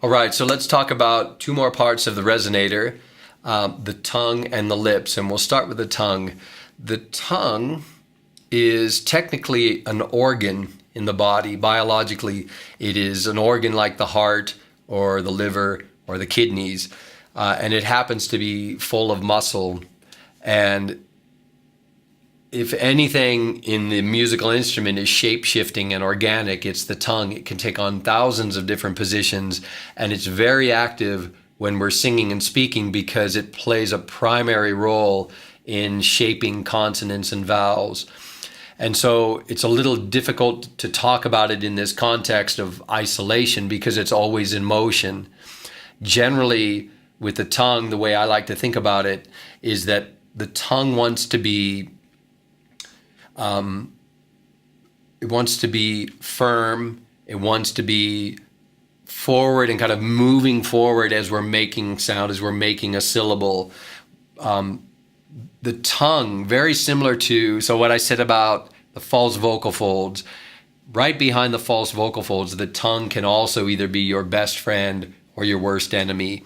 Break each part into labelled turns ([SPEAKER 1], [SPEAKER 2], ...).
[SPEAKER 1] All right, so let's talk about two more parts of the resonator, the tongue and the lips, and we'll start with the tongue. The tongue is technically an organ in the body. Biologically, it is an organ like the heart or the liver or the kidneys, and it happens to be full of muscle. And if anything in the musical instrument is shape-shifting and organic, it's the tongue. It can take on thousands of different positions, and it's very active when we're singing and speaking because it plays a primary role in shaping consonants and vowels. And so it's a little difficult to talk about it in this context of isolation because it's always in motion. Generally, with the tongue, the way I like to think about it is that the tongue wants to be it wants to be firm. It wants to be forward and kind of moving forward as we're making sound, as we're making a syllable. The tongue, very similar to, so what I said about the false vocal folds, right behind the false vocal folds, the tongue can also either be your best friend or your worst enemy.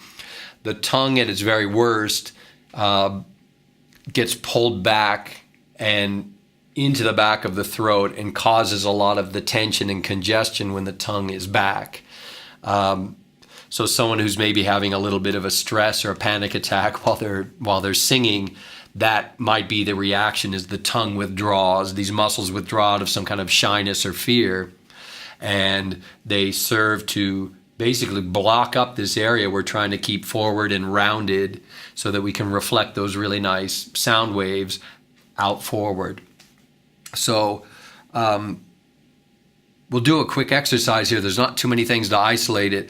[SPEAKER 1] The tongue at its very worst gets pulled back and into the back of the throat and causes a lot of the tension and congestion when the tongue is back. So someone who's maybe having a little bit of a stress or a panic attack while they're singing, that might be the reaction, is the tongue withdraws. These muscles withdraw out of some kind of shyness or fear, and they serve to basically block up this area we're trying to keep forward and rounded so that we can reflect those really nice sound waves out forward. So we'll do a quick exercise here. There's not too many things to isolate it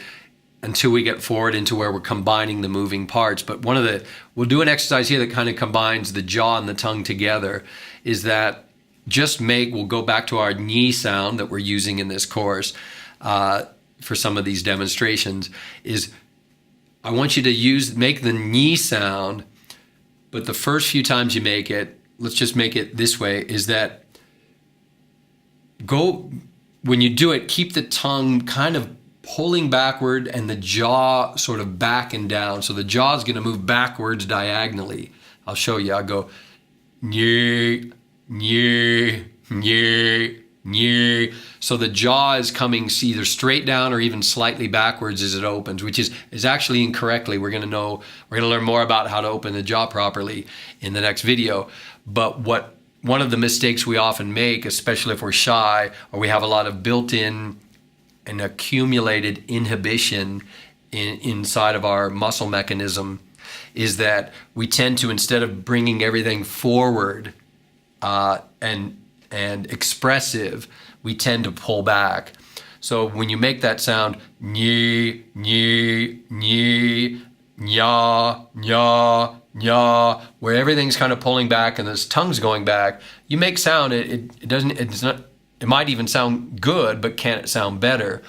[SPEAKER 1] until we get forward into where we're combining the moving parts. But we'll do an exercise here that kind of combines the jaw and the tongue together, is that we'll go back to our knee sound that we're using in this course for some of these demonstrations, is I want you to make the knee sound, but the first few times you make it, let's just make it this way, is that when you do it, keep the tongue kind of pulling backward and the jaw sort of back and down. So the jaw is going to move backwards diagonally. I'll show you. I'll go nye, nye, nye, nye. So the jaw is coming either straight down or even slightly backwards as it opens, which is actually incorrectly. We're going to learn more about how to open the jaw properly in the next video. But one of the mistakes we often make, especially if we're shy or we have a lot of built-in and accumulated inhibition inside of our muscle mechanism, is that we tend to, instead of bringing everything forward and expressive, we tend to pull back. So when you make that sound, nye, nye, nye, nya, nya, nya, where everything's kind of pulling back and this tongue's going back, you make sound. It might even sound good, but can it sound better?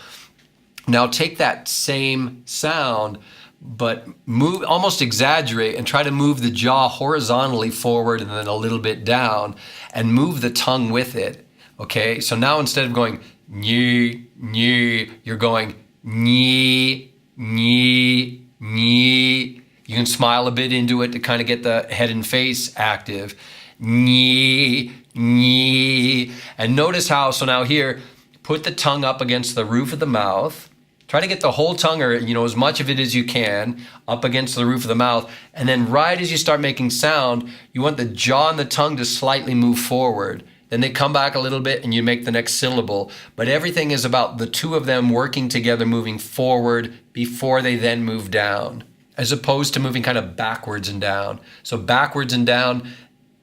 [SPEAKER 1] Now take that same sound, but almost exaggerate and try to move the jaw horizontally forward and then a little bit down, and move the tongue with it. Okay, so now instead of going nye, nye, you're going nye, nye, nye. You can smile a bit into it to kind of get the head and face active. Nye, nye. And notice how, so now here, put the tongue up against the roof of the mouth. Try to get the whole tongue, or as much of it as you can, up against the roof of the mouth. And then right as you start making sound, you want the jaw and the tongue to slightly move forward. Then they come back a little bit and you make the next syllable. But everything is about the two of them working together, moving forward before they then move down, as opposed to moving kind of backwards and down. So backwards and down,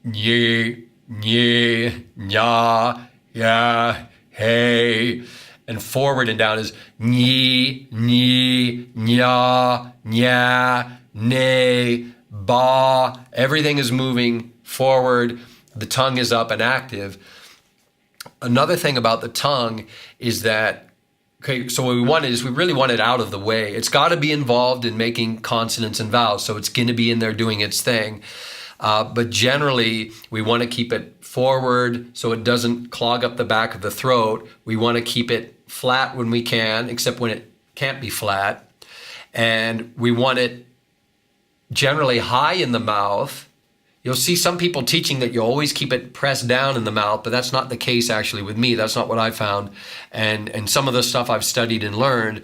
[SPEAKER 1] nye, nye, nya, ya, hey. And forward and down is nye, nye, nya, nya, ne, ba. Everything is moving forward. The tongue is up and active. Another thing about the tongue is that, okay, so what we want is we really want it out of the way. It's got to be involved in making consonants and vowels, so it's going to be in there doing its thing. But generally, we want to keep it forward so it doesn't clog up the back of the throat. We want to keep it flat when we can, except when it can't be flat. And we want it generally high in the mouth. You'll see some people teaching that you always keep it pressed down in the mouth, but that's not the case actually with me. That's not what I found. And some of the stuff I've studied and learned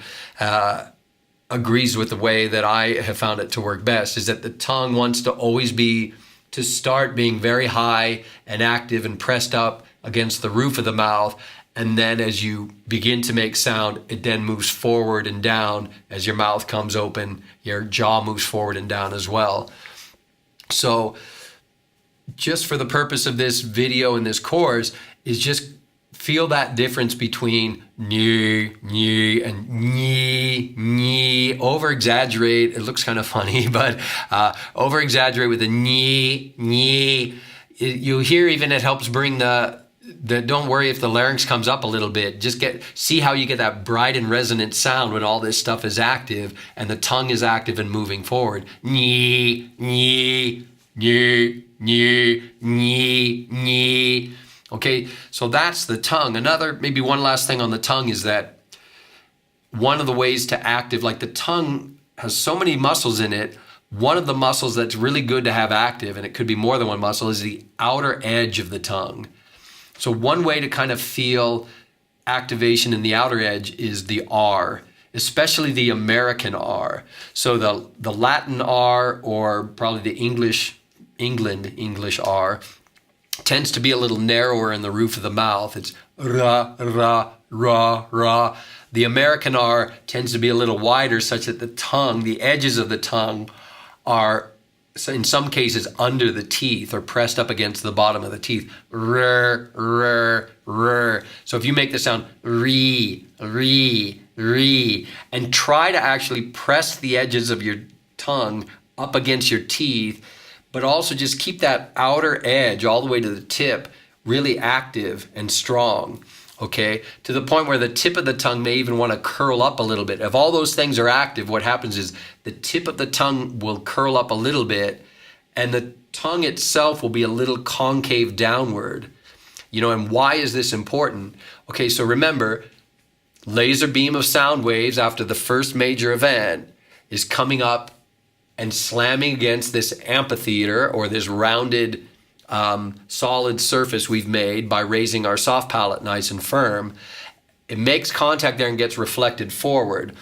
[SPEAKER 1] agrees with the way that I have found it to work best, is that the tongue wants to always be, to start being very high and active and pressed up against the roof of the mouth. And then as you begin to make sound, it then moves forward and down. As your mouth comes open, your jaw moves forward and down as well. So just for the purpose of this video and this course, is just feel that difference between ni, ni, and ni. Over exaggerate. It looks kind of funny, but over exaggerate with the ni. You'll hear even it helps bring the don't worry if the larynx comes up a little bit. Just see how you get that bright and resonant sound when all this stuff is active and the tongue is active and moving forward. Ni, ni, ni, ni, ni, ni. Okay, so that's the tongue. Maybe one last thing on the tongue is that one of the ways to active, like the tongue has so many muscles in it. One of the muscles that's really good to have active, and it could be more than one muscle, is the outer edge of the tongue. So one way to kind of feel activation in the outer edge is the R, especially the American R. So the Latin R, or probably the English R, tends to be a little narrower in the roof of the mouth. It's ra, ra, ra, ra. The American R tends to be a little wider, such that the tongue, the edges of the tongue, are in some cases under the teeth or pressed up against the bottom of the teeth. Rrr, rrr, rrr. So if you make the sound re, re, re, and try to actually press the edges of your tongue up against your teeth, but also just keep that outer edge all the way to the tip really active and strong, okay? To the point where the tip of the tongue may even want to curl up a little bit. If all those things are active, what happens is the tip of the tongue will curl up a little bit and the tongue itself will be a little concave downward. And why is this important? Okay, so remember, laser beam of sound waves after the first major event is coming up and slamming against this amphitheater, or this rounded solid surface we've made by raising our soft palate nice and firm. It makes contact there and gets reflected forward.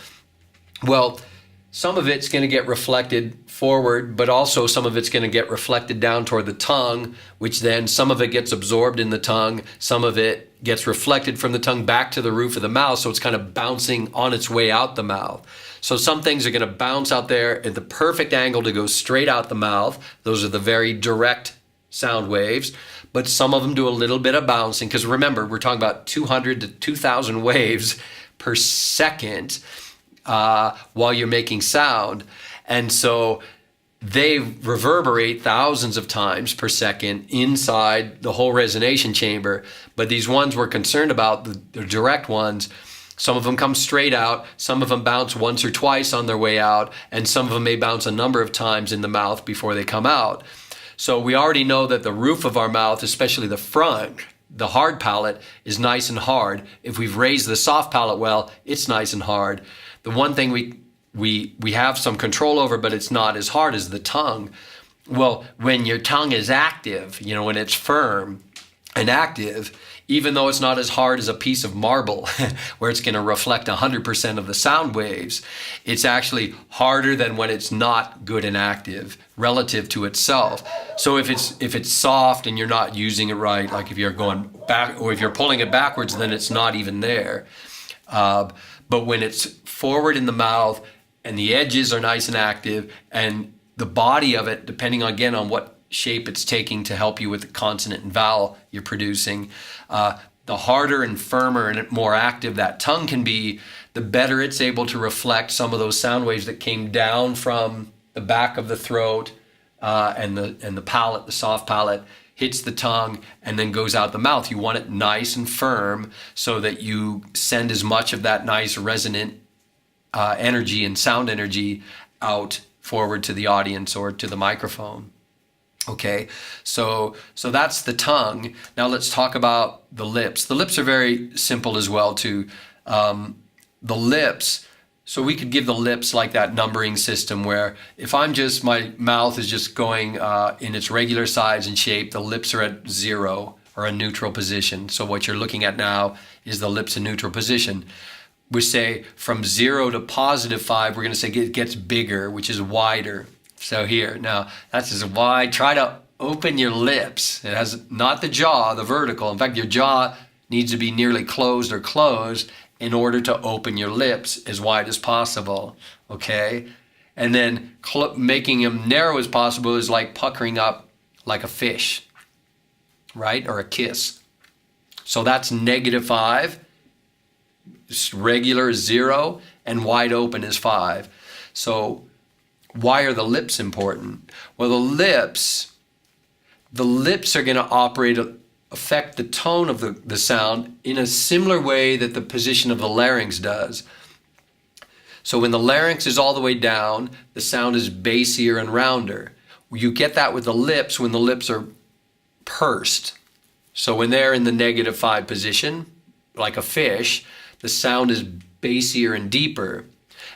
[SPEAKER 1] Well, some of it's going to get reflected forward, but also some of it's going to get reflected down toward the tongue, which then some of it gets absorbed in the tongue, some of it gets reflected from the tongue back to the roof of the mouth, so it's kind of bouncing on its way out the mouth. So some things are going to bounce out there at the perfect angle to go straight out the mouth. Those are the very direct sound waves. But some of them do a little bit of bouncing, because remember, we're talking about 200 to 2,000 waves per second while you're making sound. And so they reverberate thousands of times per second inside the whole resonation chamber. But these ones we're concerned about, the direct ones, some of them come straight out, some of them bounce once or twice on their way out, and some of them may bounce a number of times in the mouth before they come out. So we already know that the roof of our mouth, especially the front, the hard palate, is nice and hard. If we've raised the soft palate well, it's nice and hard. The one thing we have some control over, but it's not as hard, as the tongue. Well, when your tongue is active, when it's firm and active, even though it's not as hard as a piece of marble where it's going to reflect 100% of the sound waves, it's actually harder than when it's not good and active relative to itself. So if it's soft and you're not using it right, like if you're going back or if you're pulling it backwards, then it's not even there. But when it's forward in the mouth and the edges are nice and active, and the body of it, depending again on what shape it's taking to help you with the consonant and vowel you're producing, the harder and firmer and more active that tongue can be, the better it's able to reflect some of those sound waves that came down from the back of the throat and the palate, the soft palate, hits the tongue and then goes out the mouth. You want it nice and firm so that you send as much of that nice resonant energy and sound energy out forward to the audience or to the microphone. Okay, so that's the tongue. Now let's talk about the lips. The lips are very simple as well too. The lips, So we could give the lips like that numbering system where if I'm just, my mouth is just going in its regular size and shape, the lips are at 0 or a neutral position. So what you're looking at now is the lips in neutral position. We say from 0 to +5, we're going to say it gets bigger, which is wider. So here, now that's as wide. Try to open your lips. It has not the jaw, the vertical. In fact, your jaw needs to be nearly closed or closed in order to open your lips as wide as possible, okay? And then making them narrow as possible is like puckering up like a fish, right? Or a kiss. So that's -5, regular is 0, and wide open is 5. So why are the lips important? Well, the lips are going to affect the tone of the sound in a similar way that the position of the larynx does. So when the larynx is all the way down, the sound is bassier and rounder. You get that with the lips when the lips are pursed. So when they're in the -5 position, like a fish, the sound is bassier and deeper.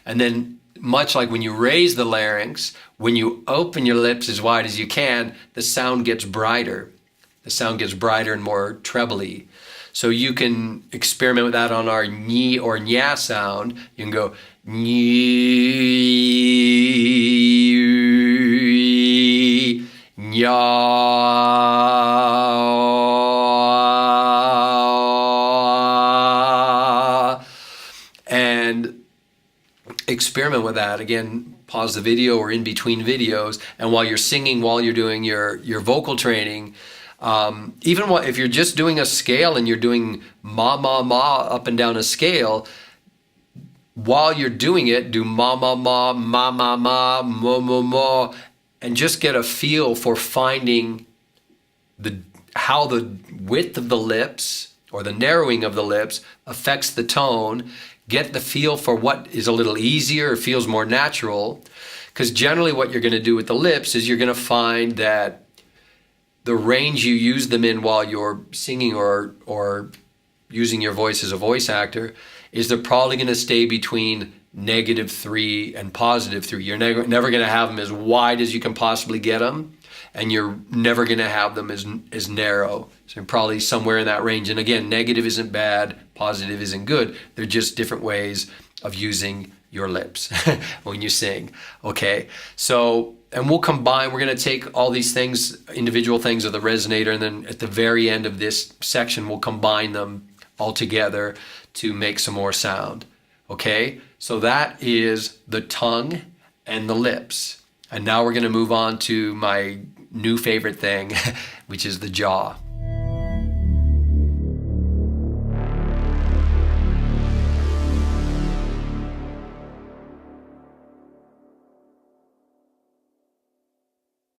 [SPEAKER 1] And then much like when you raise the larynx, when you open your lips as wide as you can, the sound gets brighter. The sound gets brighter and more trebly. So you can experiment with that on our ni or nya sound. You can go ni, nya, and experiment with that. Again, pause the video or in between videos, and while you're singing, while you're doing your vocal training, even if you're just doing a scale and you're doing ma, ma, ma up and down a scale, while you're doing it, do ma, ma, ma, ma, ma, ma, mo, mo, mo, and just get a feel for finding how the width of the lips or the narrowing of the lips affects the tone. Get the feel for what is a little easier or feels more natural. Because generally what you're going to do with the lips is you're going to find that the range you use them in while you're singing or using your voice as a voice actor is they're probably going to stay between -3 and +3. You're never going to have them as wide as you can possibly get them, and you're never going to have them as narrow. So you're probably somewhere in that range. And again, negative isn't bad, positive isn't good. They're just different ways of using your lips when you sing, okay? So, and we're going to take all these things, individual things of the resonator, and then at the very end of this section, we'll combine them all together to make some more sound, okay? So that is the tongue and the lips. And now we're going to move on to my new favorite thing, which is the jaw.